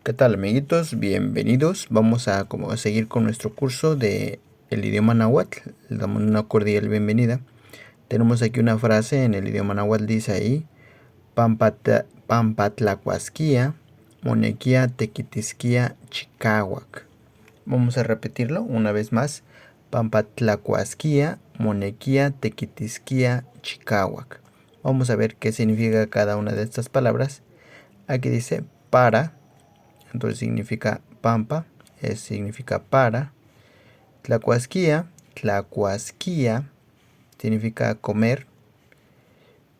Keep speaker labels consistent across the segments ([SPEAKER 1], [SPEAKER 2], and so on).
[SPEAKER 1] ¿Qué tal, amiguitos? Bienvenidos. Vamos a seguir con nuestro curso de el idioma náhuatl. Le damos una cordial bienvenida. Tenemos aquí una frase en el idioma náhuatl, dice ahí: Pampatlacuasquia, monequia tequitisquia chicahuac. Vamos a repetirlo una vez más: Pampatlacuasquia, monequia tequitisquia chicahuac. Vamos a ver qué significa cada una de estas palabras. Aquí dice para. Entonces significa pampa, significa para. Tlacuasquia significa comer.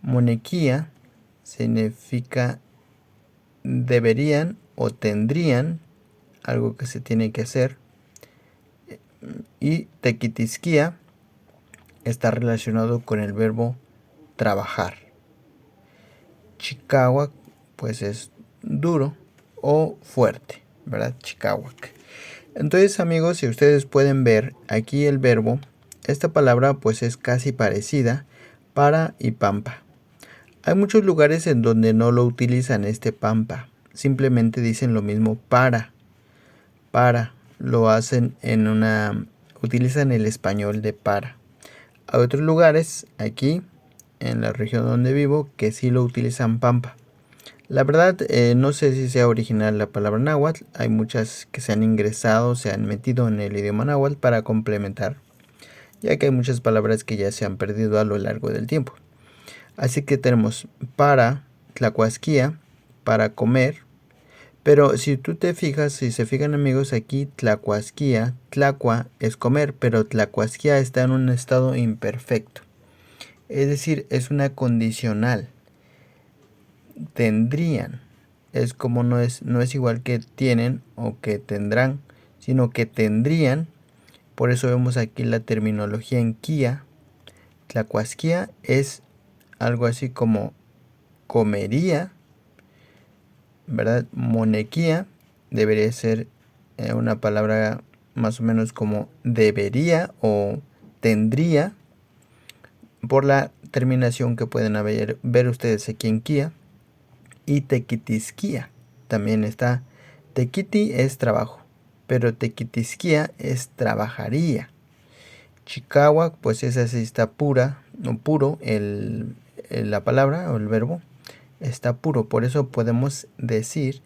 [SPEAKER 1] Monequia significa deberían o tendrían, algo que se tiene que hacer. Y tequitisquia está relacionado con el verbo trabajar. Chicahuac pues es duro o fuerte, ¿verdad? Chicahuac. Entonces, amigos, si ustedes pueden ver aquí el verbo, esta palabra pues es casi parecida, para y pampa. Hay muchos lugares en donde no lo utilizan este pampa, simplemente dicen lo mismo para, lo hacen utilizan el español de para. Hay otros lugares aquí en la región donde vivo que sí lo utilizan pampa. La verdad, no sé si sea original la palabra náhuatl. Hay muchas que se han ingresado, se han metido en el idioma náhuatl para complementar, ya que hay muchas palabras que ya se han perdido a lo largo del tiempo. Así que tenemos para, tlacuasquia, para comer. Pero si tú te fijas, si se fijan, amigos, aquí tlacuasquia, tlacua es comer, pero tlacuasquia está en un estado imperfecto. Es decir, es una condicional. Tendrían. Es como no es igual que tienen o que tendrán, sino que tendrían. Por eso vemos aquí la terminología en quia. Tlacuasquia es algo así como comería, ¿verdad? Monequia debería ser una palabra más o menos como debería o tendría, por la terminación que pueden ver ustedes aquí en quia. Y tequitisquia también está. Tequiti es trabajo, pero tequitisquia es trabajaría. Chicahuac, pues esa sí está pura, no puro, la palabra o el verbo está puro. Por eso podemos decir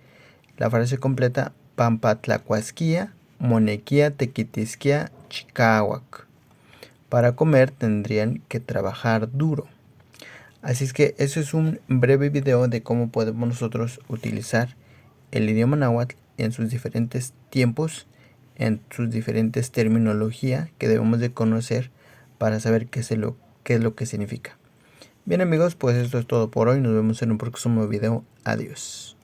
[SPEAKER 1] la frase completa: Pampatlacuasquia, monequia tequitisquia chicahuac. Para comer tendrían que trabajar duro. Así es que eso es un breve video de cómo podemos nosotros utilizar el idioma náhuatl en sus diferentes tiempos, en sus diferentes terminología que debemos de conocer para saber qué es lo que significa. Bien, amigos, pues esto es todo por hoy. Nos vemos en un próximo video. Adiós.